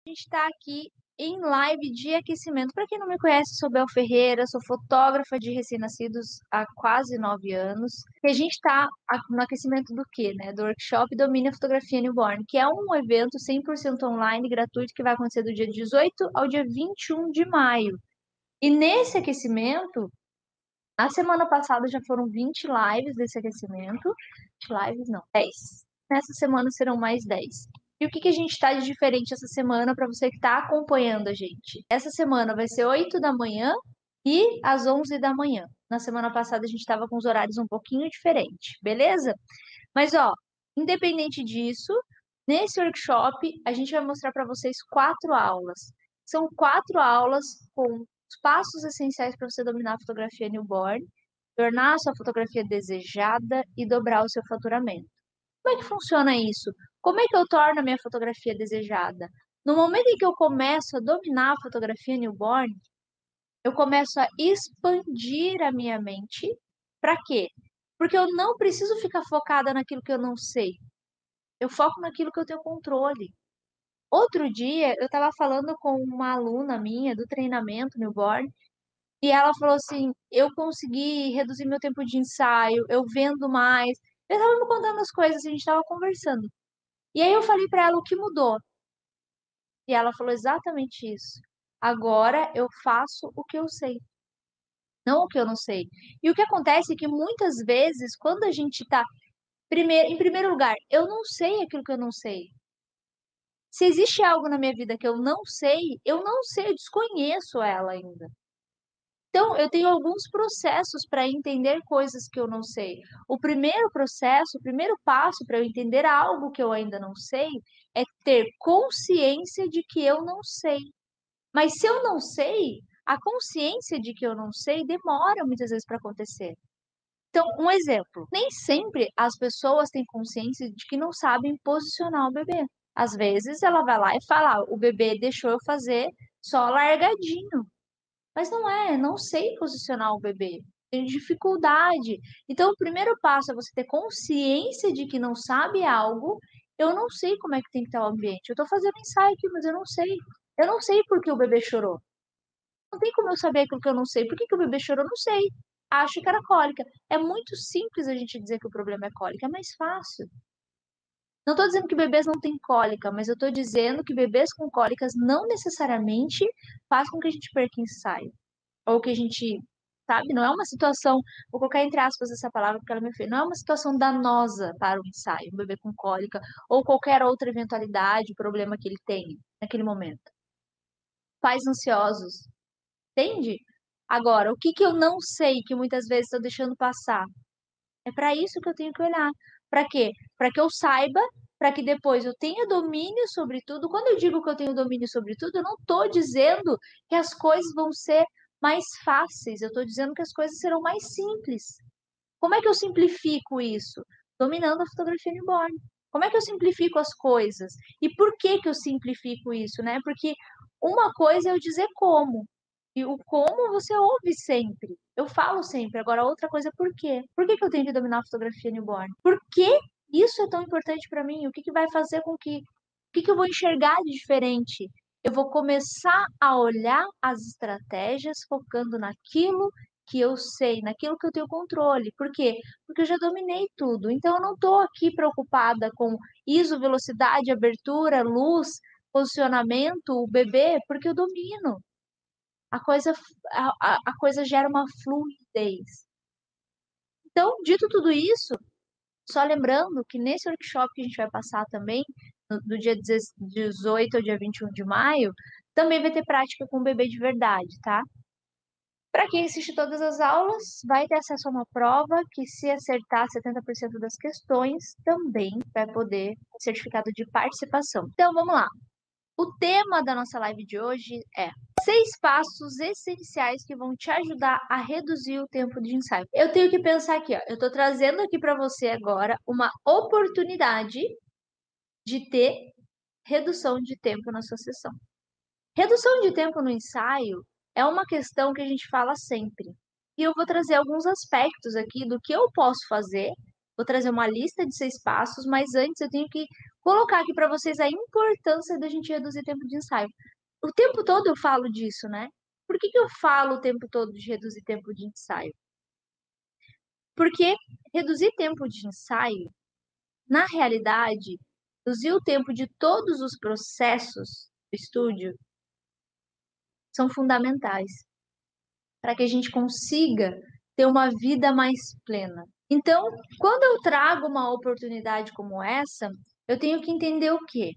A gente está aqui em live de aquecimento. Para quem não me conhece, sou Bel Ferreira, sou fotógrafa de recém-nascidos há quase 9 anos. E a gente está no aquecimento do quê, né? Do workshop Domine a Fotografia Newborn, que é um evento 100% online, gratuito, que vai acontecer do dia 18 ao dia 21 de maio. E nesse aquecimento, a semana passada já foram 20 lives desse aquecimento. 20 lives, não, 10. Nessa semana serão mais 10. E o que que a gente está de diferente essa semana para você que está acompanhando a gente? Essa semana vai ser 8 da manhã e às 11 da manhã. Na semana passada a gente estava com os horários um pouquinho diferentes, beleza? Mas ó, independente disso, nesse workshop a gente vai mostrar para vocês 4 aulas. São 4 aulas com os passos essenciais para você dominar a fotografia newborn, tornar a sua fotografia desejada e dobrar o seu faturamento. Como é que funciona isso? Como é que eu torno a minha fotografia desejada? No momento em que eu começo a dominar a fotografia newborn, eu começo a expandir a minha mente. Para quê? Porque eu não preciso ficar focada naquilo que eu não sei. Eu foco naquilo que eu tenho controle. Outro dia, eu estava falando com uma aluna minha do treinamento newborn, e ela falou assim: eu consegui reduzir meu tempo de ensaio, eu vendo mais. Eu estava me contando as coisas, a gente estava conversando. E aí eu falei para ela o que mudou. E ela falou exatamente isso. Agora eu faço o que eu sei, não o que eu não sei. E o que acontece é que muitas vezes, quando a gente está em primeiro lugar, eu não sei aquilo que eu não sei. Se existe algo na minha vida que eu não sei, eu desconheço ela ainda. Então, eu tenho alguns processos para entender coisas que eu não sei. O primeiro processo, o primeiro passo para eu entender algo que eu ainda não sei é ter consciência de que eu não sei. Mas se eu não sei, a consciência de que eu não sei demora muitas vezes para acontecer. Então, um exemplo: nem sempre as pessoas têm consciência de que não sabem posicionar o bebê. Às vezes ela vai lá e fala: "Ah, o bebê deixou eu fazer só largadinho". Mas não é, não sei posicionar o bebê, tenho dificuldade. Então, o primeiro passo é você ter consciência de que não sabe algo. Eu não sei como é que tem que estar o ambiente. Eu estou fazendo ensaio aqui, mas eu não sei. Eu não sei por que o bebê chorou. Não tem como eu saber aquilo que eu não sei. Por que que o bebê chorou? Não sei. Acho que era cólica. É muito simples a gente dizer que o problema é cólica, é mais fácil. Não estou dizendo que bebês não têm cólica, mas eu estou dizendo que bebês com cólicas não necessariamente faz com que a gente perca ensaio. Ou que a gente, sabe, não é uma situação, vou colocar entre aspas essa palavra porque ela me fez, não é uma situação danosa para o ensaio, um bebê com cólica, ou qualquer outra eventualidade, problema que ele tenha naquele momento. Pais ansiosos, entende? Agora, o que que eu não sei que muitas vezes estou deixando passar? É para isso que eu tenho que olhar. Para quê? Para que eu saiba, para que depois eu tenha domínio sobre tudo. Quando eu digo que eu tenho domínio sobre tudo, eu não estou dizendo que as coisas vão ser mais fáceis, eu estou dizendo que as coisas serão mais simples. Como é que eu simplifico isso? Dominando a fotografia newborn. Como é que eu simplifico as coisas? E por que que eu simplifico isso, né? Porque uma coisa é eu dizer como, e o como você ouve sempre. Eu falo sempre. Agora, outra coisa é por quê? Por que que eu tenho que dominar a fotografia newborn? Por que isso é tão importante para mim? O que que vai fazer com que... O que que eu vou enxergar de diferente? Eu vou começar a olhar as estratégias focando naquilo que eu sei, naquilo que eu tenho controle. Por quê? Porque eu já dominei tudo. Então eu não estou aqui preocupada com ISO, velocidade, abertura, luz, posicionamento, o bebê, porque eu domino. A coisa, a coisa gera uma fluidez. Então, dito tudo isso, só lembrando que nesse workshop que a gente vai passar também, do dia 18 ao dia 21 de maio, também vai ter prática com o bebê de verdade, tá? Para quem assiste todas as aulas, vai ter acesso a uma prova que, se acertar 70% das questões, também vai poder ter certificado de participação. Então, vamos lá. O tema da nossa live de hoje é 6 passos essenciais que vão te ajudar a reduzir o tempo de ensaio. Eu tenho que pensar aqui, ó. Eu estou trazendo aqui para você agora uma oportunidade de ter redução de tempo na sua sessão. Redução de tempo no ensaio é uma questão que a gente fala sempre. E eu vou trazer alguns aspectos aqui do que eu posso fazer. Vou trazer uma lista de 6 passos, mas antes eu tenho que colocar aqui para vocês a importância da gente reduzir tempo de ensaio. O tempo todo eu falo disso, né. Por que que eu falo o tempo todo de reduzir tempo de ensaio? Porque reduzir tempo de ensaio, na realidade, reduzir o tempo de todos os processos do estúdio são fundamentais para que a gente consiga ter uma vida mais plena. Então, quando eu trago uma oportunidade como essa, eu tenho que entender o quê?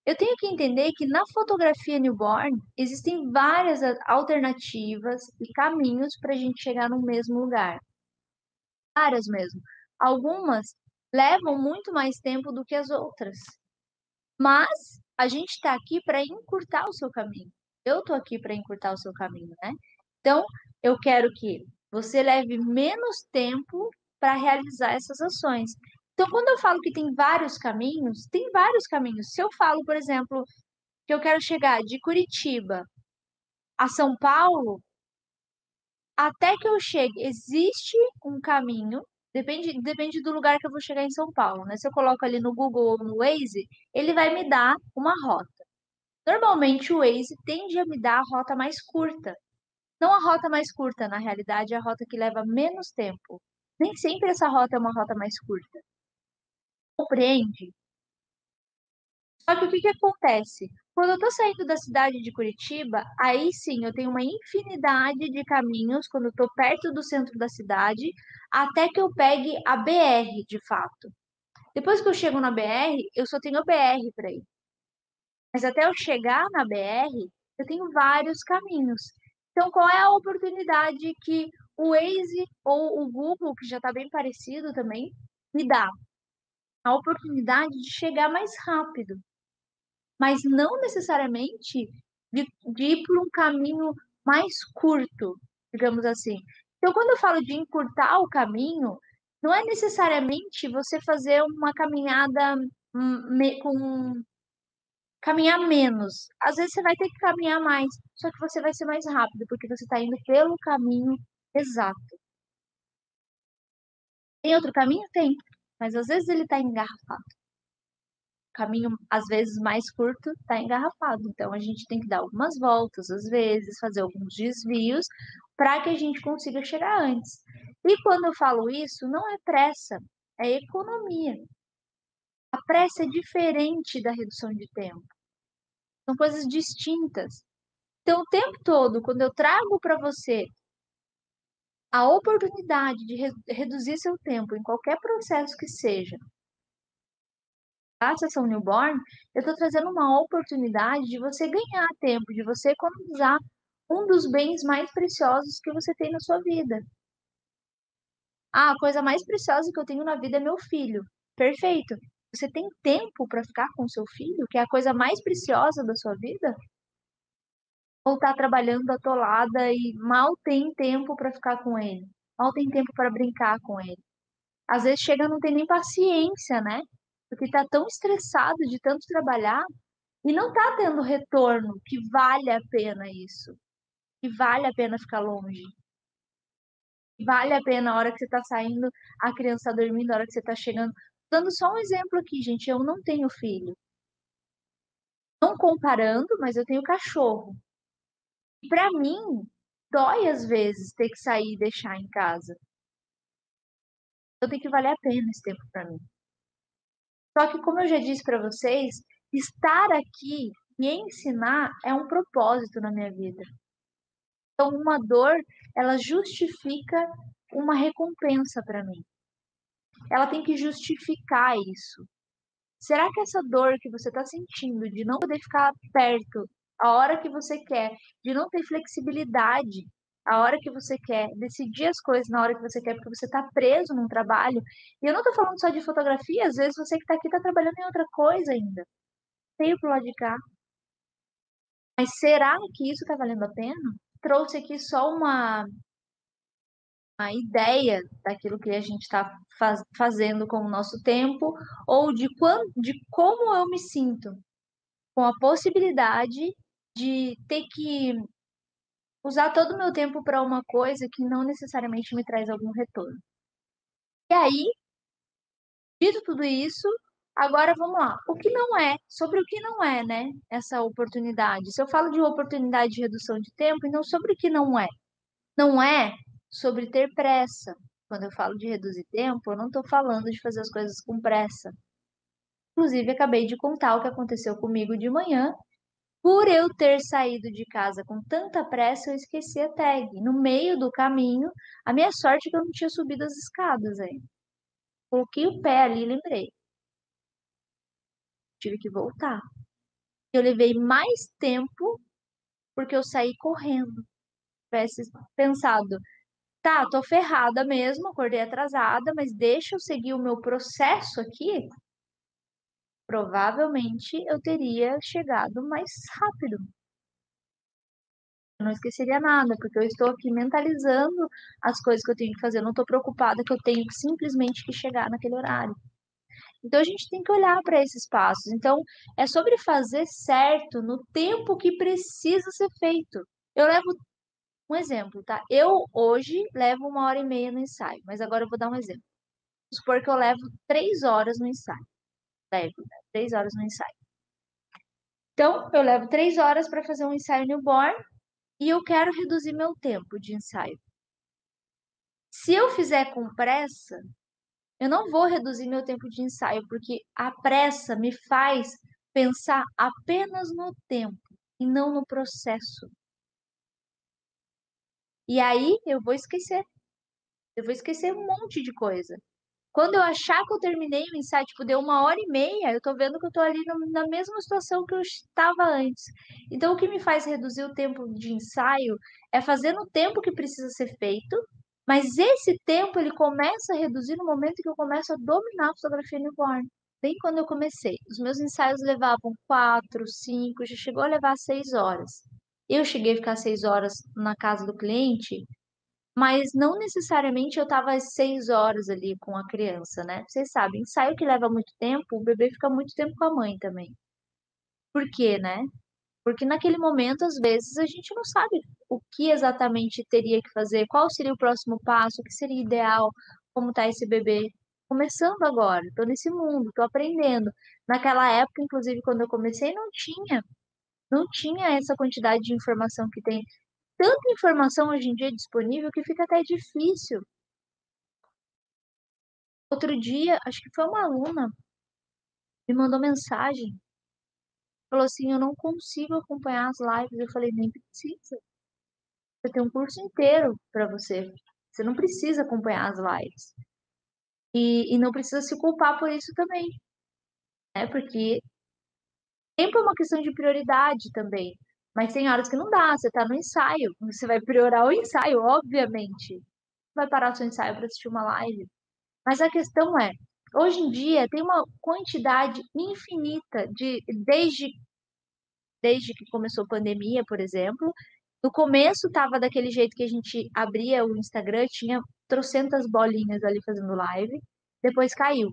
Eu tenho que entender que na fotografia newborn existem várias alternativas e caminhos para a gente chegar no mesmo lugar, várias mesmo. Algumas levam muito mais tempo do que as outras, mas a gente está aqui para encurtar o seu caminho. Eu estou aqui para encurtar o seu caminho, né? Então, eu quero que você leve menos tempo para realizar essas ações. Então, quando eu falo que tem vários caminhos, tem vários caminhos. Se eu falo, por exemplo, que eu quero chegar de Curitiba a São Paulo, até que eu chegue, existe um caminho, depende do lugar que eu vou chegar em São Paulo, né? Se eu coloco ali no Google ou no Waze, ele vai me dar uma rota. Normalmente o Waze tende a me dar a rota mais curta. Não a rota mais curta, na realidade, é a rota que leva menos tempo. Nem sempre essa rota é uma rota mais curta. Compreende? Só que o que que acontece? Quando eu tô saindo da cidade de Curitiba, aí sim eu tenho uma infinidade de caminhos quando eu tô perto do centro da cidade, até que eu pegue a BR de fato. Depois que eu chego na BR, eu só tenho a BR para ir. Mas até eu chegar na BR, eu tenho vários caminhos. Então, qual é a oportunidade que o Waze ou o Google, que já está bem parecido também, me dá? A oportunidade de chegar mais rápido, mas não necessariamente de ir por um caminho mais curto, digamos assim. Então, quando eu falo de encurtar o caminho, não é necessariamente você fazer uma caminhada com caminhar menos. Às vezes você vai ter que caminhar mais, só que você vai ser mais rápido, porque você está indo pelo caminho exato. Tem outro caminho? Tem, mas às vezes ele está engarrafado. O caminho, às vezes, mais curto está engarrafado. Então a gente tem que dar algumas voltas, às vezes, fazer alguns desvios para que a gente consiga chegar antes. E quando eu falo isso, não é pressa, é economia. A pressa é diferente da redução de tempo. São coisas distintas. Então, o tempo todo, quando eu trago para você a oportunidade de reduzir seu tempo em qualquer processo que seja, a sessão newborn, eu estou trazendo uma oportunidade de você ganhar tempo, de você economizar um dos bens mais preciosos que você tem na sua vida. Ah, a coisa mais preciosa que eu tenho na vida é meu filho. Perfeito. Você tem tempo para ficar com seu filho, que é a coisa mais preciosa da sua vida? Ou está trabalhando atolada e mal tem tempo para ficar com ele, mal tem tempo para brincar com ele. Às vezes chega a não ter nem paciência, né? Porque está tão estressado de tanto trabalhar e não está tendo retorno que vale a pena isso, que vale a pena ficar longe, que vale a pena a hora que você está saindo, a criança está dormindo, a hora que você está chegando. Dando só um exemplo aqui, gente, eu não tenho filho. Não comparando, mas eu tenho cachorro. Para mim, dói às vezes ter que sair e deixar em casa. Então tem que valer a pena esse tempo para mim. Só que, como eu já disse para vocês, estar aqui e ensinar é um propósito na minha vida. Então, uma dor, ela justifica uma recompensa para mim. Ela tem que justificar isso. Será que essa dor que você está sentindo de não poder ficar perto a hora que você quer, de não ter flexibilidade a hora que você quer, decidir as coisas na hora que você quer, porque você está preso num trabalho? E eu não estou falando só de fotografia, às vezes você que está aqui está trabalhando em outra coisa ainda. Veio pro lado de cá. Mas será que isso está valendo a pena? Trouxe aqui só uma ideia daquilo que a gente está fazendo com o nosso tempo, ou de como eu me sinto com a possibilidade de ter que usar todo o meu tempo para uma coisa que não necessariamente me traz algum retorno. E aí, dito tudo isso, Agora vamos lá. O que não é, sobre o que não é, né? Essa oportunidade. Se eu falo de oportunidade de redução de tempo, então sobre o que não é? Não é sobre ter pressa. Quando eu falo de reduzir tempo, eu não estou falando de fazer as coisas com pressa. Inclusive, acabei de contar o que aconteceu comigo de manhã. Por eu ter saído de casa com tanta pressa, eu esqueci a tag. No meio do caminho, a minha sorte é que eu não tinha subido as escadas aí. Coloquei o pé ali e lembrei. Tive que voltar. Eu levei mais tempo porque eu saí correndo. Tivesse pensado, tá, tô ferrada mesmo, acordei atrasada, mas deixa eu seguir o meu processo aqui. Provavelmente eu teria chegado mais rápido. Eu não esqueceria nada, porque eu estou aqui mentalizando as coisas que eu tenho que fazer. Eu não estou preocupada que eu tenho que simplesmente que chegar naquele horário. Então a gente tem que olhar para esses passos. Então é sobre fazer certo no tempo que precisa ser feito. Eu levo um exemplo, tá? Eu hoje levo 1h30 no ensaio, mas agora eu vou dar um exemplo. Vamos supor que eu levo 3 horas no ensaio. Levo, né? 3 horas no ensaio. Então, eu levo 3 horas para fazer um ensaio newborn e eu quero reduzir meu tempo de ensaio. Se eu fizer com pressa, eu não vou reduzir meu tempo de ensaio, porque a pressa me faz pensar apenas no tempo e não no processo. E aí eu vou esquecer. Eu vou esquecer um monte de coisa. Quando eu achar que eu terminei o ensaio, tipo, deu 1h30, eu tô vendo que eu tô ali na mesma situação que eu estava antes. Então, o que me faz reduzir o tempo de ensaio é fazer no tempo que precisa ser feito, mas esse tempo ele começa a reduzir no momento que eu começo a dominar a fotografia newborn. Bem quando eu comecei, os meus ensaios levavam 4, 5, já chegou a levar 6 horas. Eu cheguei a ficar 6 horas na casa do cliente, mas não necessariamente eu estava às 6 horas ali com a criança, né? Vocês sabem, ensaio que leva muito tempo, o bebê fica muito tempo com a mãe também. Por quê, né? Porque naquele momento, às vezes, a gente não sabe o que exatamente teria que fazer, qual seria o próximo passo, o que seria ideal, como tá esse bebê. Começando agora, tô nesse mundo, tô aprendendo. Naquela época, inclusive, quando eu comecei, não tinha essa quantidade de informação que tem. Tanta informação hoje em dia disponível que fica até difícil. Outro dia, acho que foi uma aluna, me mandou mensagem, falou assim, eu não consigo acompanhar as lives. Eu falei, nem precisa. Você tem um curso inteiro para você. Você não precisa acompanhar as lives. E não precisa se culpar por isso também, né? Porque tempo é uma questão de prioridade também. Mas tem horas que não dá, você tá no ensaio. Você vai priorar o ensaio, obviamente. Vai parar o seu ensaio para assistir uma live. Mas a questão é, hoje em dia tem uma quantidade infinita desde que começou a pandemia, por exemplo. No começo tava daquele jeito que a gente abria o Instagram, tinha trocentas bolinhas ali fazendo live, depois caiu.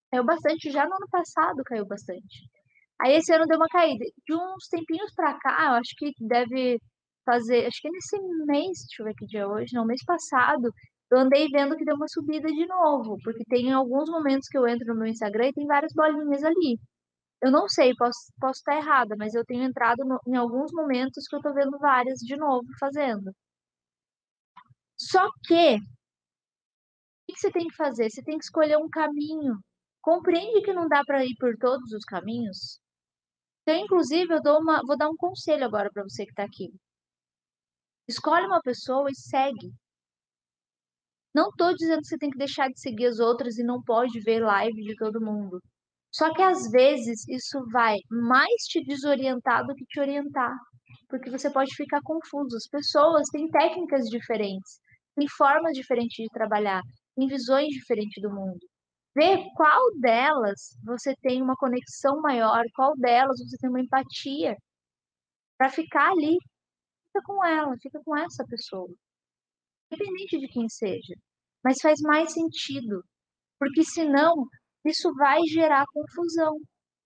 Caiu bastante, já no ano passado caiu bastante. Aí esse ano deu uma caída. De uns tempinhos pra cá, eu acho que deve fazer, acho que nesse mês, deixa eu ver que dia é hoje, não, mês passado, eu andei vendo que deu uma subida de novo, porque tem alguns momentos que eu entro no meu Instagram e tem várias bolinhas ali. Eu não sei, posso estar errada, mas eu tenho entrado em alguns momentos que eu tô vendo várias de novo fazendo. Só que, o que você tem que fazer? Você tem que escolher um caminho. Compreende que não dá para ir por todos os caminhos? Então, inclusive, vou dar um conselho agora para você que está aqui. Escolhe uma pessoa e segue. Não estou dizendo que você tem que deixar de seguir as outras e não pode ver live de todo mundo. Só que às vezes isso vai mais te desorientar do que te orientar, porque você pode ficar confuso. As pessoas têm técnicas diferentes, têm formas diferentes de trabalhar, têm visões diferentes do mundo. Ver qual delas você tem uma conexão maior, qual delas você tem uma empatia para ficar ali, fica com ela, fica com essa pessoa, independente de quem seja. Mas faz mais sentido, porque senão isso vai gerar confusão.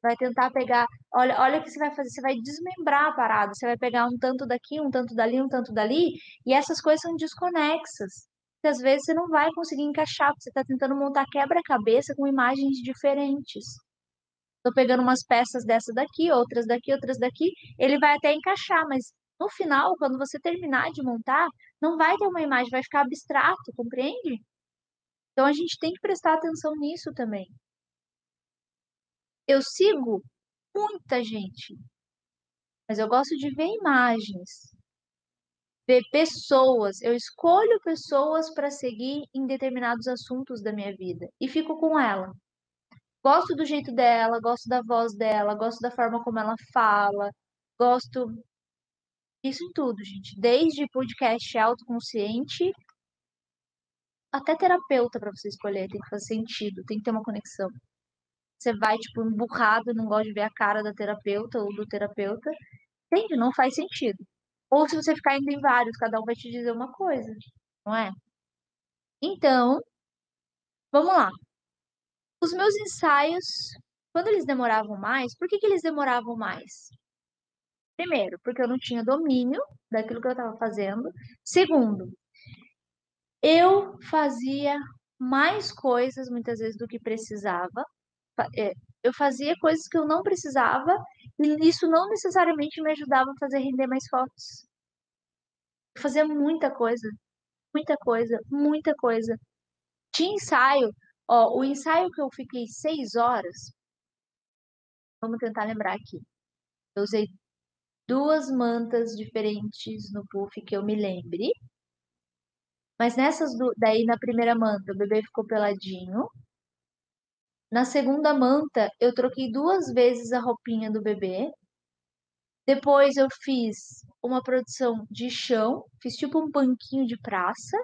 Vai tentar pegar, olha o que você vai fazer, você vai desmembrar a parada, você vai pegar um tanto daqui, um tanto dali, um tanto dali, e essas coisas são desconexas. muitas vezes você não vai conseguir encaixar, porque você está tentando montar quebra-cabeça com imagens diferentes. Tô pegando umas peças dessa daqui, outras daqui, ele vai até encaixar, mas no final, quando você terminar de montar, não vai ter uma imagem, vai ficar abstrato, compreende? Então a gente tem que prestar atenção nisso também. Eu sigo muita gente, mas eu gosto de ver imagens, ver pessoas. Eu escolho pessoas para seguir em determinados assuntos da minha vida e fico com ela. Gosto do jeito dela, gosto da voz dela, gosto da forma como ela fala, gosto isso em tudo, gente. Desde podcast autoconsciente até terapeuta para você escolher. Tem que fazer sentido, tem que ter uma conexão. Você vai, tipo, emburrado, não gosta de ver a cara da terapeuta ou do terapeuta. Entende? Não faz sentido. Ou se você ficar indo em vários, cada um vai te dizer uma coisa, não é? Então, vamos lá. Os meus ensaios, quando eles demoravam mais, por que que eles demoravam mais? Primeiro, porque eu não tinha domínio daquilo que eu estava fazendo. Segundo, eu fazia mais coisas muitas vezes do que precisava. Eu fazia coisas que eu não precisava e isso não necessariamente me ajudava a fazer render mais fotos. Eu fazia muita coisa, muita coisa, muita coisa. De ensaio, ó, o ensaio que eu fiquei 6 horas, vamos tentar lembrar aqui. Eu usei duas mantas diferentes no puff que eu me lembre. Mas daí na primeira manta o bebê ficou peladinho. Na segunda manta eu troquei 2 vezes a roupinha do bebê. Depois eu fiz uma produção de chão, fiz tipo um banquinho de praça.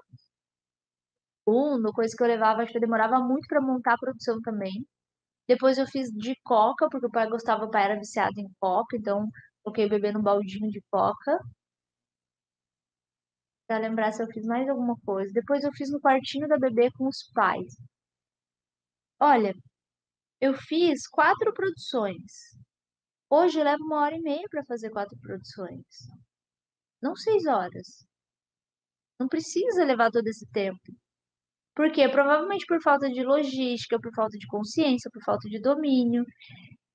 Coisa que eu levava, acho que demorava muito para montar a produção também. Depois eu fiz de coca, porque o pai gostava, o pai era viciado em coca, então coloquei o bebê no baldinho de coca. Pra lembrar se eu fiz mais alguma coisa. Depois eu fiz no quartinho da bebê com os pais. Olha, eu fiz 4 produções. Hoje eu levo 1 hora e meia para fazer 4 produções. Não 6 horas. Não precisa levar todo esse tempo. Por quê? Provavelmente por falta de logística, por falta de consciência, por falta de domínio.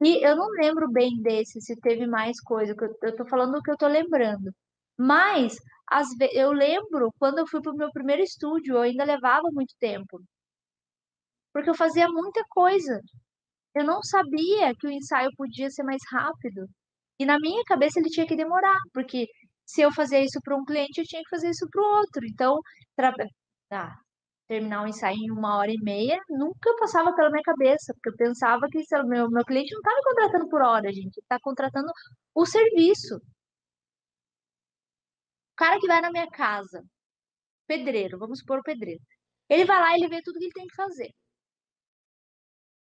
E eu não lembro bem desse, se teve mais coisa, que eu tô falando o que eu tô lembrando. Mas eu lembro quando eu fui pro meu primeiro estúdio, eu ainda levava muito tempo, porque eu fazia muita coisa. Eu não sabia que o ensaio podia ser mais rápido. E na minha cabeça ele tinha que demorar, porque se eu fazia isso para um cliente, eu tinha que fazer isso para o outro. Então, tra- ah, terminar o ensaio em 1 hora e meia nunca passava pela minha cabeça, porque eu pensava que se o meu cliente não está me contratando por hora, gente, ele está contratando o serviço. O cara que vai na minha casa, pedreiro, vamos supor o pedreiro. Ele vai lá e ele vê tudo que ele tem que fazer.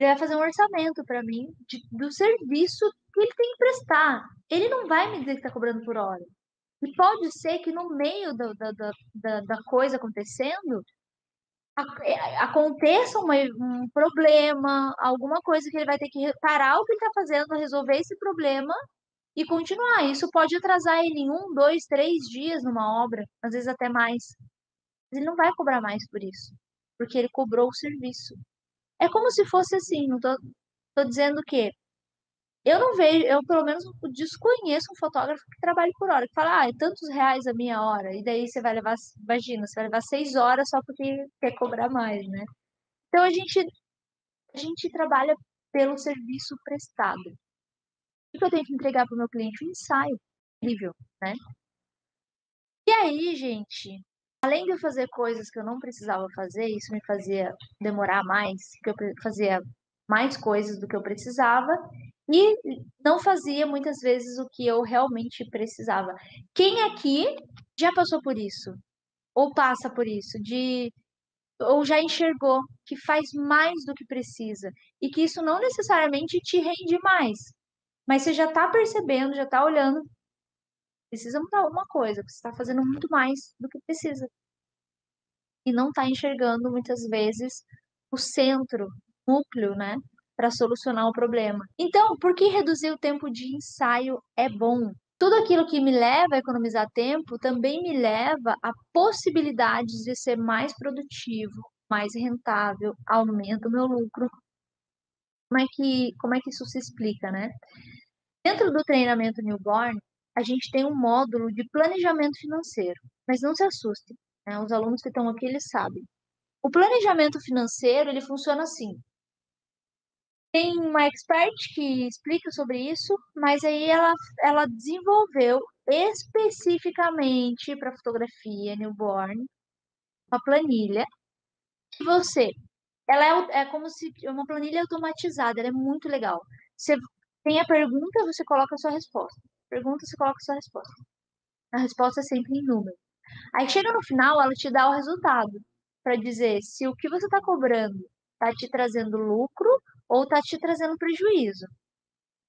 Ele vai fazer um orçamento para mim do serviço que ele tem que prestar. Ele não vai me dizer que está cobrando por hora. E pode ser que no meio da coisa acontecendo, aconteça um problema, alguma coisa que ele vai ter que parar o que ele está fazendo, resolver esse problema e continuar. Isso pode atrasar ele em 1, 2, 3 dias numa obra, às vezes até mais. Mas ele não vai cobrar mais por isso, porque ele cobrou o serviço. É como se fosse assim, não tô dizendo que eu não vejo, eu pelo menos desconheço um fotógrafo que trabalhe por hora, que fala, é tantos reais a minha hora, e daí você vai levar, imagina, você vai levar 6 horas só porque quer cobrar mais, né? Então a gente trabalha pelo serviço prestado. O que eu tenho que entregar para o meu cliente? Um ensaio incrível, né? E aí, gente, além de eu fazer coisas que eu não precisava fazer, isso me fazia demorar mais, que eu fazia mais coisas do que eu precisava e não fazia muitas vezes o que eu realmente precisava. Quem aqui já passou por isso? Ou passa por isso? Ou já enxergou que faz mais do que precisa e que isso não necessariamente te rende mais, mas você já está percebendo, já está olhando, precisa mudar alguma coisa, porque você está fazendo muito mais do que precisa e não está enxergando muitas vezes o centro, o núcleo, né, para solucionar o problema. Então, por que reduzir o tempo de ensaio é bom? Tudo aquilo que me leva a economizar tempo também me leva a possibilidades de ser mais produtivo, mais rentável, aumenta o meu lucro. Como é que isso se explica, né? Dentro do treinamento newborn, a gente tem um módulo de planejamento financeiro, mas não se assustem, né? Os alunos que estão aqui, eles sabem. O planejamento financeiro, ele funciona assim. Tem uma expert que explica sobre isso, mas aí ela desenvolveu especificamente para fotografia newborn uma planilha que ela é como se é uma planilha automatizada, ela é muito legal. Você tem a pergunta, você coloca a sua resposta. Pergunta, você coloca a sua resposta. A resposta é sempre em número. Aí chega no final, ela te dá o resultado para dizer se o que você está cobrando está te trazendo lucro ou está te trazendo prejuízo.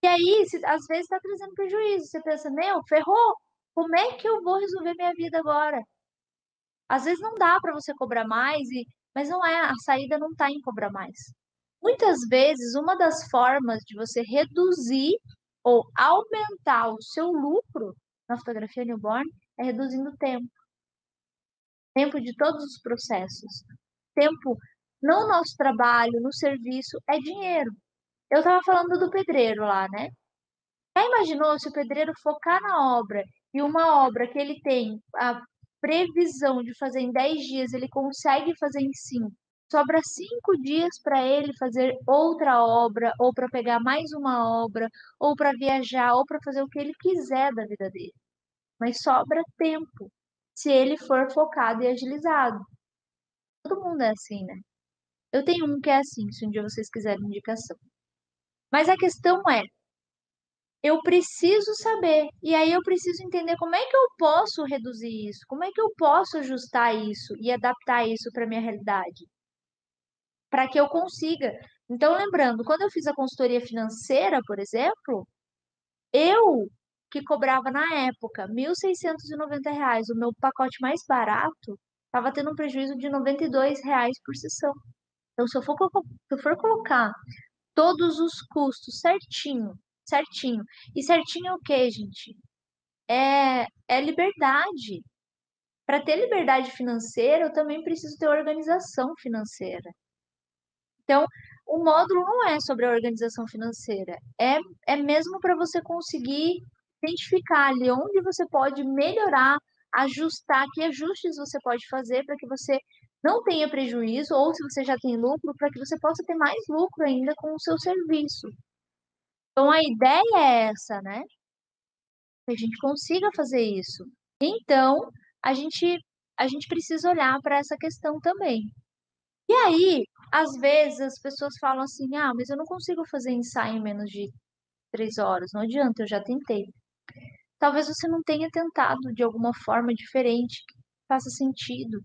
E aí, às vezes está trazendo prejuízo. Você pensa, meu, ferrou. Como é que eu vou resolver minha vida agora? Às vezes não dá para você cobrar mais, mas não é, a saída não está em cobrar mais. Muitas vezes, uma das formas de você reduzir ou aumentar o seu lucro na fotografia newborn é reduzindo o tempo. Tempo de todos os processos. Tempo no nosso trabalho, no serviço, é dinheiro. Eu estava falando do pedreiro lá, né? Já imaginou se o pedreiro focar na obra e uma obra que ele tem a previsão de fazer em 10 dias, ele consegue fazer em 5? Sobra 5 dias para ele fazer outra obra, ou para pegar mais uma obra, ou para viajar, ou para fazer o que ele quiser da vida dele. Mas sobra tempo, se ele for focado e agilizado. Todo mundo é assim, né? Eu tenho um que é assim, se um dia vocês quiserem indicação. Mas a questão é, eu preciso saber, e aí eu preciso entender como é que eu posso reduzir isso, como é que eu posso ajustar isso e adaptar isso para minha realidade, para que eu consiga. Então, lembrando, quando eu fiz a consultoria financeira, por exemplo, eu que cobrava na época R$ 1.690, o meu pacote mais barato estava tendo um prejuízo de R$ 92 por sessão. Então, se eu for colocar todos os custos certinho, certinho. E certinho é o quê, gente? É liberdade. Para ter liberdade financeira, eu também preciso ter organização financeira. Então, o módulo não é sobre a organização financeira, é mesmo para você conseguir identificar ali onde você pode melhorar, ajustar, que ajustes você pode fazer para que você não tenha prejuízo, ou se você já tem lucro, para que você possa ter mais lucro ainda com o seu serviço. Então, a ideia é essa, né? Que a gente consiga fazer isso. Então, a gente, a gente precisa olhar para essa questão também. E aí, às vezes, as pessoas falam assim: ah, mas eu não consigo fazer ensaio em menos de 3 horas. Não adianta, eu já tentei. Talvez você não tenha tentado de alguma forma diferente que faça sentido.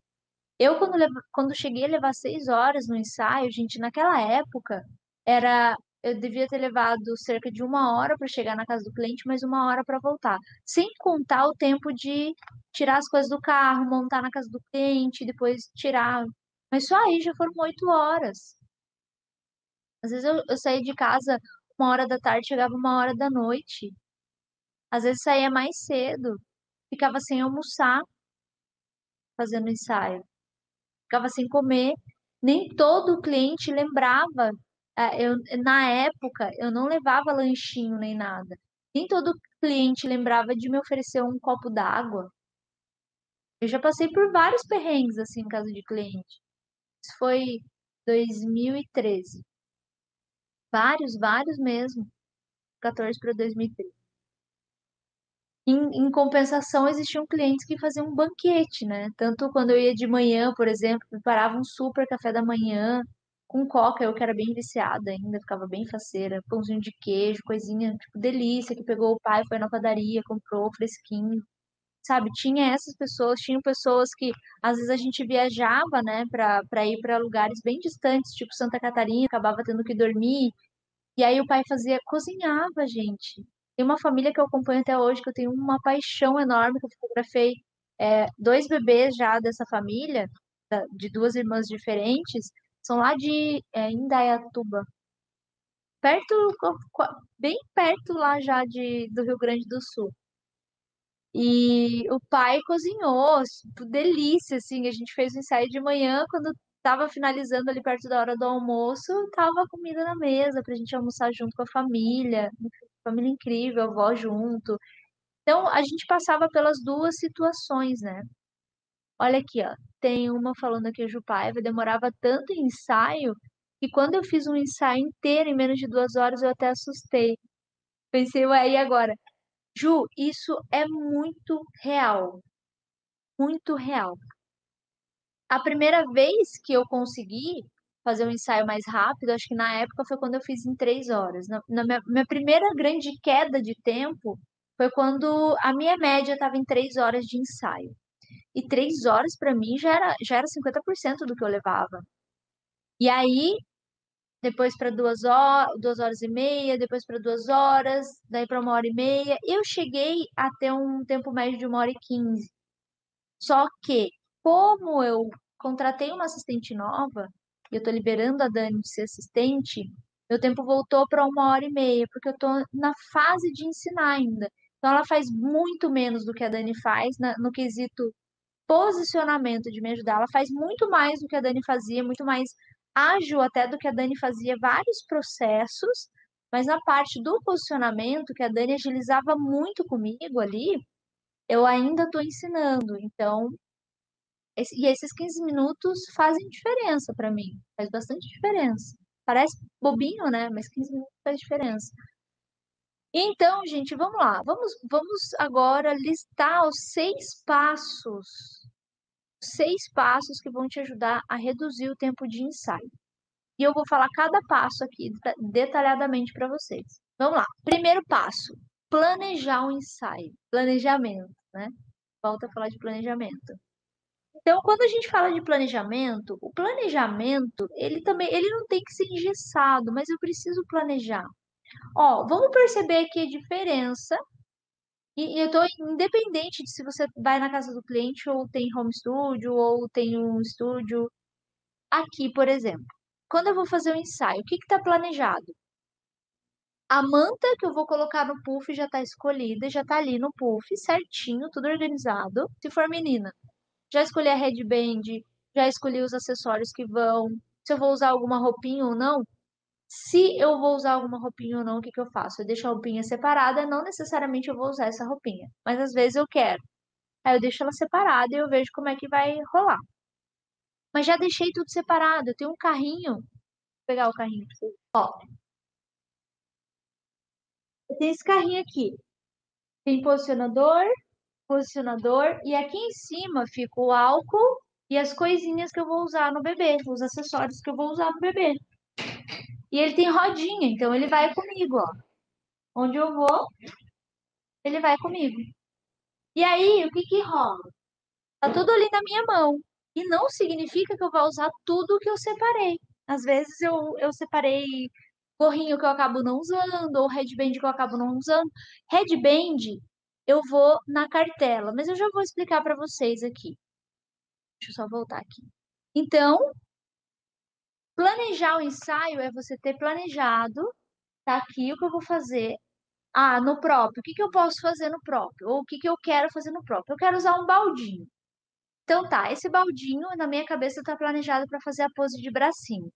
Eu, quando cheguei a levar 6 horas no ensaio, gente, naquela época, era, eu devia ter levado cerca de 1 hora para chegar na casa do cliente, mais 1 hora para voltar. Sem contar o tempo de tirar as coisas do carro, montar na casa do cliente, depois tirar. Mas só aí já foram 8 horas. Às vezes eu saía de casa 1 hora da tarde, chegava 1 hora da noite. Às vezes saía mais cedo, ficava sem almoçar fazendo ensaio. Ficava sem comer. Nem todo cliente lembrava. Na época, eu não levava lanchinho nem nada. Nem todo cliente lembrava de me oferecer um copo d'água. Eu já passei por vários perrengues assim em casa de cliente. Isso foi 2013. Vários, vários mesmo. 14 para 2013. Em compensação, existiam clientes que faziam um banquete, né? Tanto quando eu ia de manhã, por exemplo, preparava um super café da manhã com coca, eu que era bem viciada ainda, ficava bem faceira, pãozinho de queijo, coisinha, tipo, delícia, que pegou o pai, foi na padaria, comprou fresquinho, sabe? Tinha essas pessoas, tinham pessoas que às vezes a gente viajava, né, para ir para lugares bem distantes, tipo Santa Catarina, acabava tendo que dormir, e aí o pai fazia, cozinhava, gente. Tem uma família que eu acompanho até hoje, que eu tenho uma paixão enorme, que eu fotografei dois bebês já dessa família, de duas irmãs diferentes, são lá de Indaiatuba, perto, bem perto lá já do Rio Grande do Sul. E o pai cozinhou, tipo, delícia, assim. A gente fez o ensaio de manhã, quando tava finalizando ali perto da hora do almoço, tava a comida na mesa pra gente almoçar junto com a família. Família incrível, avó junto. Então, a gente passava pelas duas situações, né? Olha aqui, ó. Tem uma falando aqui, a Ju Paiva, demorava tanto em ensaio que quando eu fiz um ensaio inteiro em menos de 2 horas, eu até assustei. Pensei, ué, e agora? Ju, isso é muito real. Muito real. A primeira vez que eu consegui fazer um ensaio mais rápido, acho que na época foi quando eu fiz em 3 horas. Na minha primeira grande queda de tempo foi quando a minha média estava em 3 horas de ensaio. E 3 horas para mim já era 50% do que eu levava. E aí, depois para 2 horas, 2 horas e meia, depois para 2 horas, daí para 1 hora e meia. Eu cheguei a ter um tempo médio de 1 hora e 15. Só que, como eu contratei uma assistente nova, e eu tô liberando a Dani de ser assistente, meu tempo voltou para 1 hora e meia, porque eu tô na fase de ensinar ainda. Então, ela faz muito menos do que a Dani faz no quesito posicionamento de me ajudar. Ela faz muito mais do que a Dani fazia, muito mais ágil até do que a Dani fazia vários processos, mas na parte do posicionamento, que a Dani agilizava muito comigo ali, eu ainda estou ensinando. Então, e esses 15 minutos fazem diferença para mim, faz bastante diferença. Parece bobinho, né? Mas 15 minutos faz diferença. Então, gente, vamos lá. Vamos agora listar os 6 passos. 6 passos que vão te ajudar a reduzir o tempo de ensaio. E eu vou falar cada passo aqui detalhadamente para vocês. Vamos lá. Primeiro passo: planejar o ensaio. Planejamento, né? Volta a falar de planejamento. Então, quando a gente fala de planejamento, o planejamento, ele não tem que ser engessado, mas eu preciso planejar. Ó, vamos perceber aqui a diferença. E eu tô independente de se você vai na casa do cliente ou tem home studio ou tem um estúdio. Aqui, por exemplo, quando eu vou fazer o ensaio, o que está planejado? A manta que eu vou colocar no puff já está escolhida, já está ali no puff, certinho, tudo organizado. Se for menina, já escolhi a headband, já escolhi os acessórios que vão, se eu vou usar alguma roupinha ou não. Se eu vou usar alguma roupinha ou não, o que que eu faço? Eu deixo a roupinha separada, não necessariamente eu vou usar essa roupinha, mas às vezes eu quero. Aí eu deixo ela separada e eu vejo como é que vai rolar. Mas já deixei tudo separado, eu tenho um carrinho, vou pegar o carrinho pra você. Ó, eu tenho esse carrinho aqui. Tem posicionador, posicionador, e aqui em cima fica o álcool e as coisinhas que eu vou usar no bebê, os acessórios que eu vou usar no bebê. E ele tem rodinha, então ele vai comigo, ó. Onde eu vou, ele vai comigo. E aí, o que que rola? Tá tudo ali na minha mão. E não significa que eu vou usar tudo que eu separei. Às vezes eu separei gorrinho que eu acabo não usando, ou headband que eu acabo não usando. Headband, eu vou na cartela, mas eu já vou explicar para vocês aqui. Deixa eu só voltar aqui. Então, planejar o ensaio é você ter planejado, tá aqui o que eu vou fazer. Ah, no próprio, o que que eu posso fazer no próprio? Ou o que que eu quero fazer no próprio? Eu quero usar um baldinho. Então tá, esse baldinho na minha cabeça tá planejado para fazer a pose de bracinho.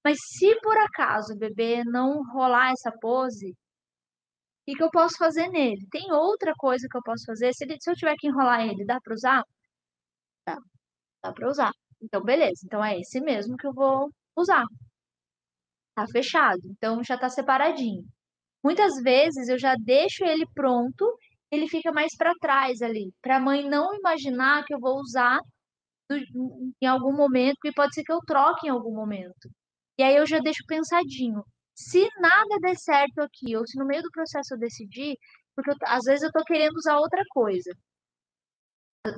Mas se por acaso o bebê não rolar essa pose, o que que eu posso fazer nele? Tem outra coisa que eu posso fazer? Se eu tiver que enrolar ele, dá para usar? Dá, dá para usar. Então, beleza. Então é esse mesmo que eu vou usar. Tá fechado. Então já tá separadinho. Muitas vezes eu já deixo ele pronto, ele fica mais para trás ali, para a mãe não imaginar que eu vou usar em algum momento, porque pode ser que eu troque em algum momento. E aí eu já deixo pensadinho. Se nada der certo aqui, ou se no meio do processo eu decidir, porque às vezes eu tô querendo usar outra coisa.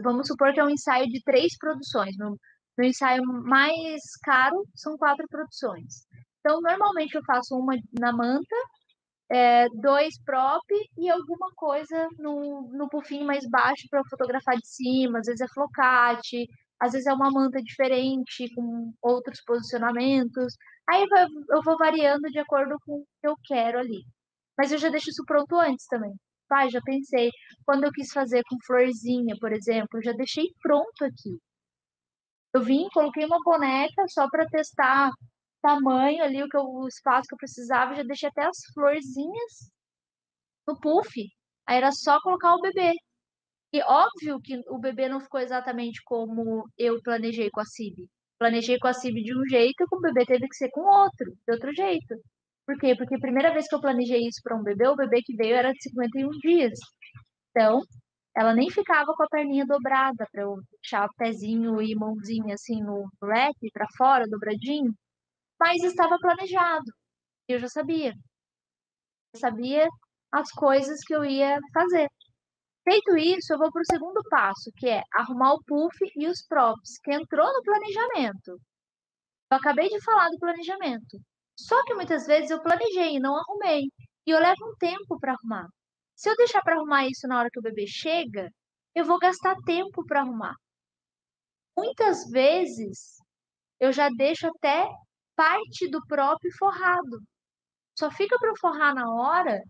Vamos supor que é um ensaio de 3 produções. Meu ensaio mais caro são 4 produções. Então, normalmente eu faço uma na manta, 2 prop e alguma coisa no pufinho mais baixo para fotografar de cima. Às vezes é flocate, às vezes é uma manta diferente, com outros posicionamentos. Aí eu vou variando de acordo com o que eu quero ali. Mas eu já deixo isso pronto antes também. Pai, já pensei. Quando eu quis fazer com florzinha, por exemplo, já deixei pronto aqui. Eu vim, coloquei uma boneca só para testar tamanho ali, o espaço que eu precisava, já deixei até as florzinhas no puff. Aí era só colocar o bebê. E óbvio que o bebê não ficou exatamente como eu planejei com a Cibi. Planejei com a Cibi de um jeito e com o bebê teve que ser com outro, de outro jeito. Por quê? Porque a primeira vez que eu planejei isso para um bebê, o bebê que veio era de 51 dias. Então, ela nem ficava com a perninha dobrada para eu deixar pezinho e mãozinha assim no wrap para fora, dobradinho, mas estava planejado. Eu já sabia. Eu sabia as coisas que eu ia fazer. Feito isso, eu vou para o segundo passo, que é arrumar o puff e os props, que entrou no planejamento. Eu acabei de falar do planejamento. Só que muitas vezes eu planejei e não arrumei. E eu levo um tempo para arrumar. Se eu deixar para arrumar isso na hora que o bebê chega, eu vou gastar tempo para arrumar. Muitas vezes eu já deixo até parte do próprio forrado. Só fica para eu forrar na hora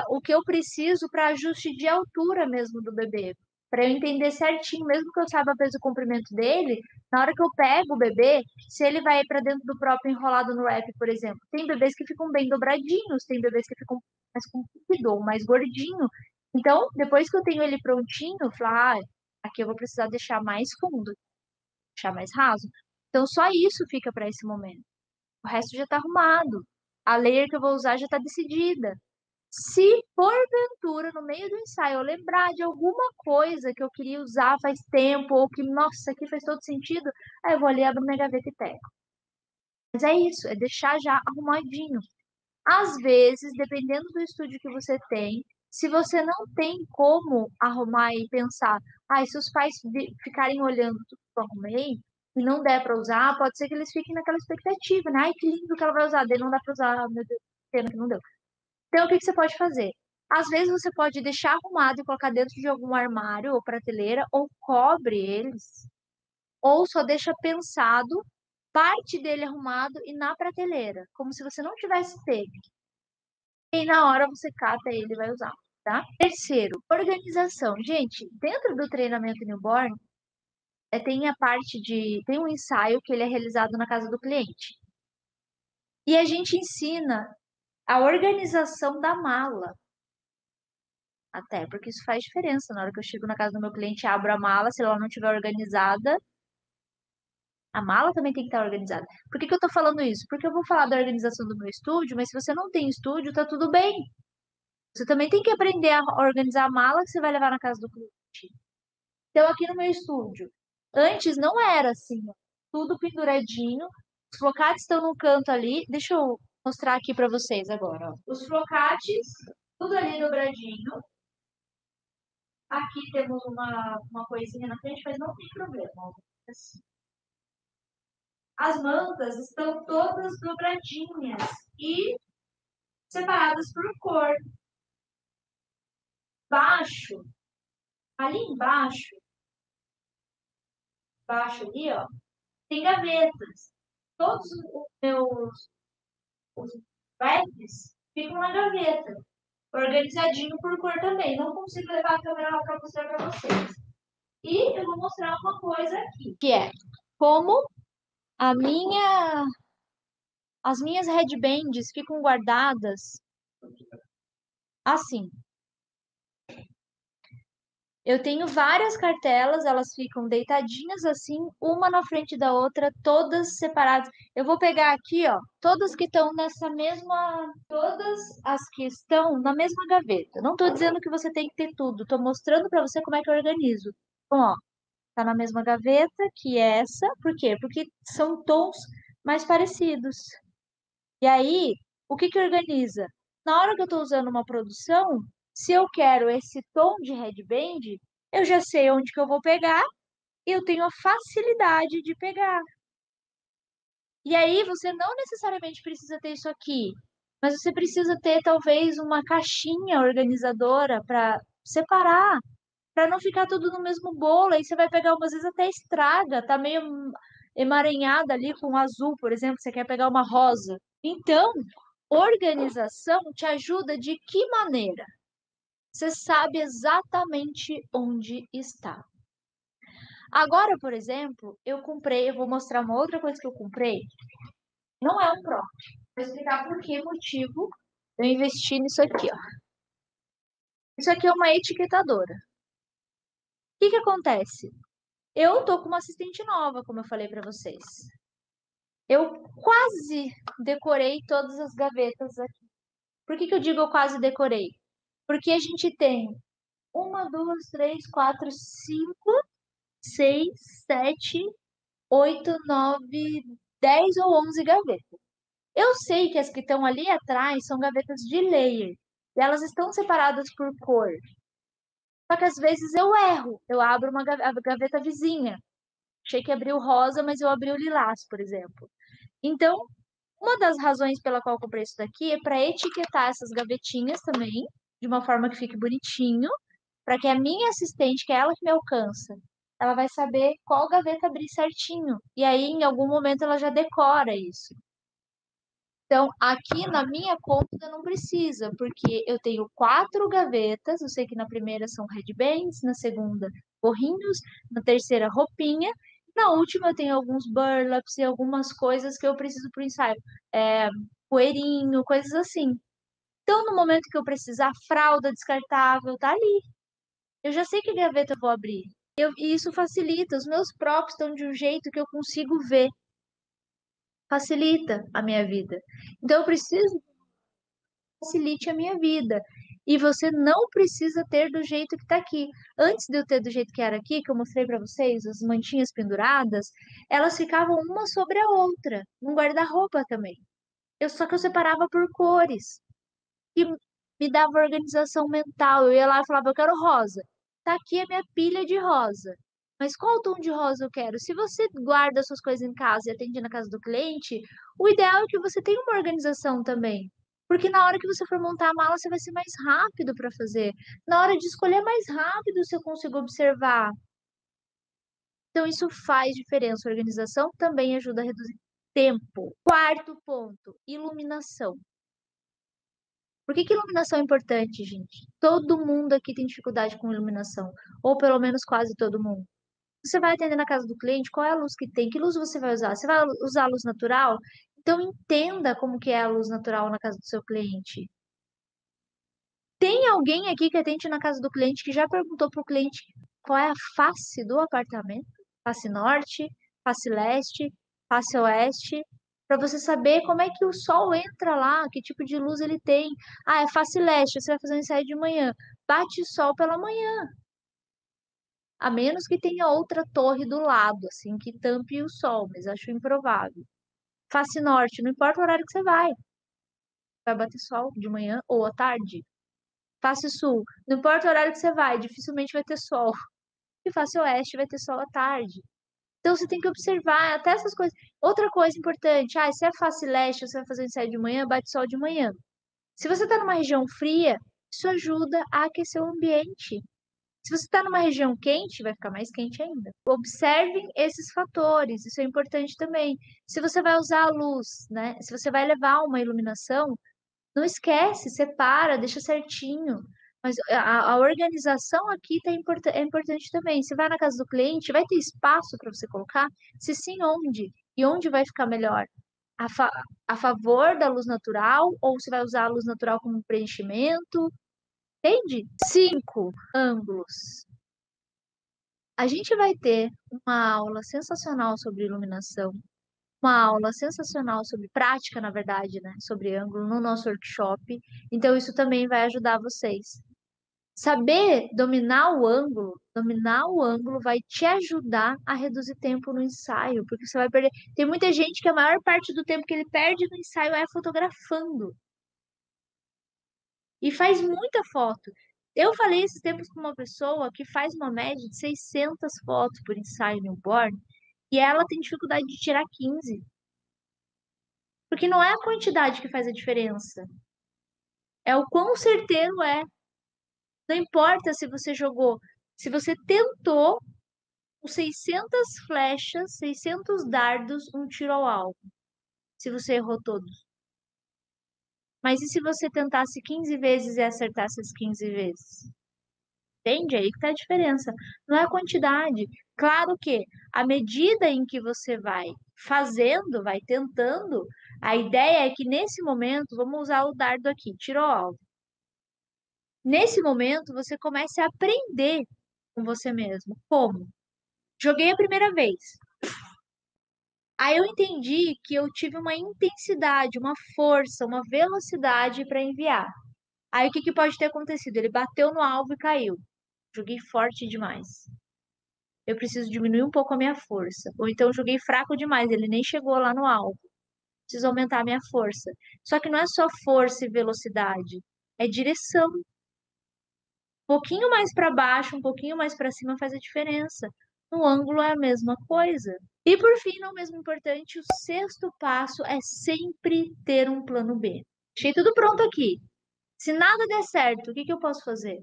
o que eu preciso para ajuste de altura mesmo do bebê. Para eu entender certinho, mesmo que eu saiba o peso e o comprimento dele, na hora que eu pego o bebê, se ele vai para dentro do próprio enrolado no wrap, por exemplo. Tem bebês que ficam bem dobradinhos, tem bebês que ficam mais comprido ou mais gordinho. Então, depois que eu tenho ele prontinho, eu falo, aqui eu vou precisar deixar mais fundo, deixar mais raso. Então, só isso fica para esse momento. O resto já está arrumado. A layer que eu vou usar já está decidida. Se porventura, no meio do ensaio, eu lembrar de alguma coisa que eu queria usar faz tempo, ou que, nossa, aqui faz todo sentido, aí eu vou ali, abro minha gaveta e pego. Mas é isso, é deixar já arrumadinho. Às vezes, dependendo do estúdio que você tem, se você não tem como arrumar e pensar, se os pais ficarem olhando tudo que eu arrumei e não der para usar, pode ser que eles fiquem naquela expectativa, né? Ai, que lindo que ela vai usar, daí não dá para usar, meu Deus, pena que não deu. Então, o que que você pode fazer? Às vezes você pode deixar arrumado e colocar dentro de algum armário ou prateleira, ou cobre eles, ou só deixa pensado, parte dele arrumado e na prateleira, como se você não tivesse pego. E na hora você cata ele e vai usar, tá? Terceiro, organização. Gente, dentro do treinamento newborn, tem a parte de. Tem um ensaio que ele é realizado na casa do cliente. E a gente ensina a organização da mala. Até, porque isso faz diferença. Na hora que eu chego na casa do meu cliente, abro a mala, se ela não estiver organizada, a mala também tem que estar organizada. Por que que eu tô falando isso? Porque eu vou falar da organização do meu estúdio, mas se você não tem estúdio, tá tudo bem. Você também tem que aprender a organizar a mala que você vai levar na casa do cliente. Então, aqui no meu estúdio, antes não era assim, ó, tudo penduradinho. Os flocates estão no canto ali. Deixa eu mostrar aqui para vocês agora, ó. Os flocates, tudo ali dobradinho. Aqui temos uma coisinha na frente, mas não tem problema. Ó. Assim. As mantas estão todas dobradinhas e separadas por cor. Baixo, ali embaixo ali, ó, tem gavetas. Todos os meus os wraps ficam na gaveta, organizadinho por cor também. Não consigo levar a câmera lá para mostrar para vocês. E eu vou mostrar uma coisa aqui, que é como a minha as minhas headbands ficam guardadas assim. Eu tenho várias cartelas, elas ficam deitadinhas assim, uma na frente da outra, todas separadas. Eu vou pegar aqui, ó, todas que estão nessa mesma, todas as que estão na mesma gaveta. Não estou dizendo que você tem que ter tudo, estou mostrando para você como é que eu organizo. Então, ó, tá na mesma gaveta que essa, por quê? Porque são tons mais parecidos. E aí, o que que organiza? Na hora que eu estou usando uma produção, se eu quero esse tom de headband, eu já sei onde que eu vou pegar e eu tenho a facilidade de pegar. E aí, você não necessariamente precisa ter isso aqui, mas você precisa ter talvez uma caixinha organizadora para separar, para não ficar tudo no mesmo bolo. Aí você vai pegar umas vezes até estraga, tá meio emaranhada ali com azul, por exemplo, você quer pegar uma rosa. Então, organização te ajuda de que maneira? Você sabe exatamente onde está. Agora, por exemplo, eu vou mostrar uma outra coisa que eu comprei. Não é um prop. Vou explicar por que motivo eu investi nisso aqui, ó. Isso aqui é uma etiquetadora. O que que acontece? Eu tô com uma assistente nova, como eu falei para vocês. Eu quase decorei todas as gavetas aqui. Por que que eu digo eu quase decorei? Porque a gente tem uma, duas, três, quatro, cinco, seis, sete, oito, nove, 10 ou 11 gavetas. Eu sei que as que estão ali atrás são gavetas de layer. E elas estão separadas por cor. Só que às vezes eu erro. Eu abro a gaveta vizinha. Achei que abriu rosa, mas eu abri o lilás, por exemplo. Então, uma das razões pela qual eu comprei isso daqui é para etiquetar essas gavetinhas também, de uma forma que fique bonitinho, para que a minha assistente, que é ela que me alcança, ela vai saber qual gaveta abrir certinho. E aí, em algum momento, ela já decora isso. Então, aqui na minha conta não precisa, porque eu tenho 4 gavetas. Eu sei que na primeira são headbands, na segunda, gorrinhos, na terceira, roupinha. Na última, eu tenho alguns burlaps e algumas coisas que eu preciso para o ensaio. É, poeirinho, coisas assim. Então, no momento que eu precisar, fralda descartável, tá ali. Eu já sei que gaveta eu vou abrir. E isso facilita. Os meus props estão de um jeito que eu consigo ver. Facilita a minha vida. Então, eu preciso facilite a minha vida. E você não precisa ter do jeito que tá aqui. Antes de eu ter do jeito que era aqui, que eu mostrei para vocês, as mantinhas penduradas, elas ficavam uma sobre a outra, num guarda-roupa também. Só que eu separava por cores. E me dava organização mental. Eu ia lá e falava, eu quero rosa. Tá aqui a minha pilha de rosa. Mas qual tom de rosa eu quero? Se você guarda suas coisas em casa e atende na casa do cliente, o ideal é que você tenha uma organização também. Porque na hora que você for montar a mala, você vai ser mais rápido para fazer. Na hora de escolher mais rápido, se eu consigo observar. Então, isso faz diferença. A organização também ajuda a reduzir tempo. Quarto ponto, iluminação. Por que que iluminação é importante, gente? Todo mundo aqui tem dificuldade com iluminação, ou pelo menos quase todo mundo. Você vai atender na casa do cliente, qual é a luz que tem? Que luz você vai usar? Você vai usar a luz natural? Então entenda como que é a luz natural na casa do seu cliente. Tem alguém aqui que atende na casa do cliente que já perguntou para o cliente qual é a face do apartamento? Face norte, face leste, face oeste, para você saber como é que o sol entra lá, que tipo de luz ele tem. Ah, é face leste, você vai fazer um ensaio de manhã. Bate sol pela manhã, a menos que tenha outra torre do lado, assim, que tampe o sol, mas acho improvável. Face norte, não importa o horário que você vai bater sol de manhã ou à tarde. Face sul, não importa o horário que você vai, dificilmente vai ter sol. E face oeste vai ter sol à tarde. Então você tem que observar até essas coisas. Outra coisa importante, se é face leste, você vai fazer um ensaio de manhã, bate sol de manhã. Se você está numa região fria, isso ajuda a aquecer o ambiente. Se você está numa região quente, vai ficar mais quente ainda. Observem esses fatores, isso é importante também. Se você vai usar a luz, né? Se você vai levar uma iluminação, não esquece, separa, deixa certinho. Mas a organização aqui é importante também. Se vai na casa do cliente, vai ter espaço para você colocar? Se sim, onde? E onde vai ficar melhor? A, fa a favor da luz natural ou você vai usar a luz natural como preenchimento? Entende? 5 ângulos. A gente vai ter uma aula sensacional sobre iluminação, uma aula sensacional sobre prática, na verdade, né? Sobre ângulo no nosso workshop. Então, isso também vai ajudar vocês. Saber dominar o ângulo vai te ajudar a reduzir tempo no ensaio, porque você vai perder. Tem muita gente que a maior parte do tempo que ele perde no ensaio é fotografando e faz muita foto. Eu falei esses tempos com uma pessoa que faz uma média de 600 fotos por ensaio newborn e ela tem dificuldade de tirar 15. Porque não é a quantidade que faz a diferença, é o quão certeiro é. Não importa se você jogou, se você tentou com 600 flechas, 600 dardos, um tiro ao alvo. Se você errou todos. Mas e se você tentasse 15 vezes e acertasse as 15 vezes? Entende? Aí que tá a diferença. Não é a quantidade. Claro que à medida em que você vai fazendo, vai tentando, a ideia é que nesse momento, vamos usar o dardo aqui, tirou o alvo. Nesse momento, você comece a aprender com você mesmo. Como? Joguei a primeira vez. Aí eu entendi que eu tive uma intensidade, uma força, uma velocidade para enviar. Aí o que que pode ter acontecido? Ele bateu no alvo e caiu. Joguei forte demais. Eu preciso diminuir um pouco a minha força. Ou então eu joguei fraco demais, ele nem chegou lá no alvo. Preciso aumentar a minha força. Só que não é só força e velocidade, é direção. Um pouquinho mais para baixo, um pouquinho mais para cima faz a diferença. No ângulo é a mesma coisa. E por fim, não mesmo importante, o sexto passo é sempre ter um plano B. Deixei tudo pronto aqui. Se nada der certo, o que que eu posso fazer?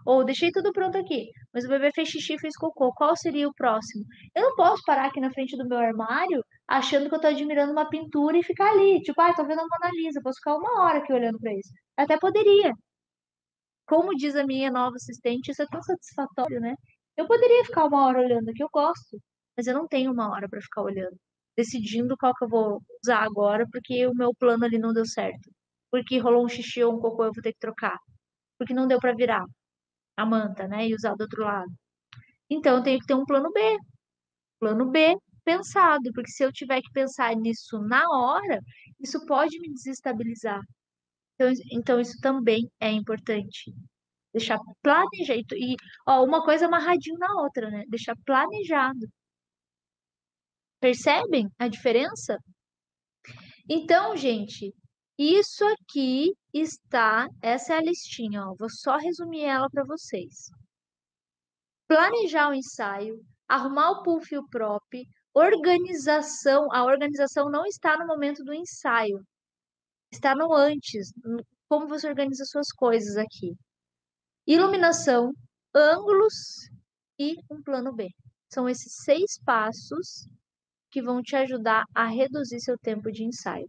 Ou deixei tudo pronto aqui, mas o bebê fez xixi e fez cocô. Qual seria o próximo? Eu não posso parar aqui na frente do meu armário achando que eu tô admirando uma pintura e ficar ali. Tipo, tô vendo a Mona Lisa. Eu posso ficar uma hora aqui olhando pra isso. Eu até poderia. Como diz a minha nova assistente, isso é tão satisfatório, né? Eu poderia ficar uma hora olhando aqui, eu gosto. Mas eu não tenho uma hora pra ficar olhando. Decidindo qual que eu vou usar agora, porque o meu plano ali não deu certo. Porque rolou um xixi ou um cocô, eu vou ter que trocar. Porque não deu pra virar a manta, né? E usar do outro lado. Então, eu tenho que ter um plano B. Plano B pensado, porque se eu tiver que pensar nisso na hora, isso pode me desestabilizar. Então isso também é importante. Deixar planejado. E, ó, uma coisa amarradinho na outra, né? Deixar planejado. Percebem a diferença? Então, gente, isso aqui está. Essa é a listinha, ó. Vou só resumir ela para vocês. Planejar o ensaio, arrumar o pull fio prop, organização. A organização não está no momento do ensaio, está no antes, como você organiza suas coisas aqui. Iluminação, ângulos e um plano B. São esses 6 passos que vão te ajudar a reduzir seu tempo de ensaio.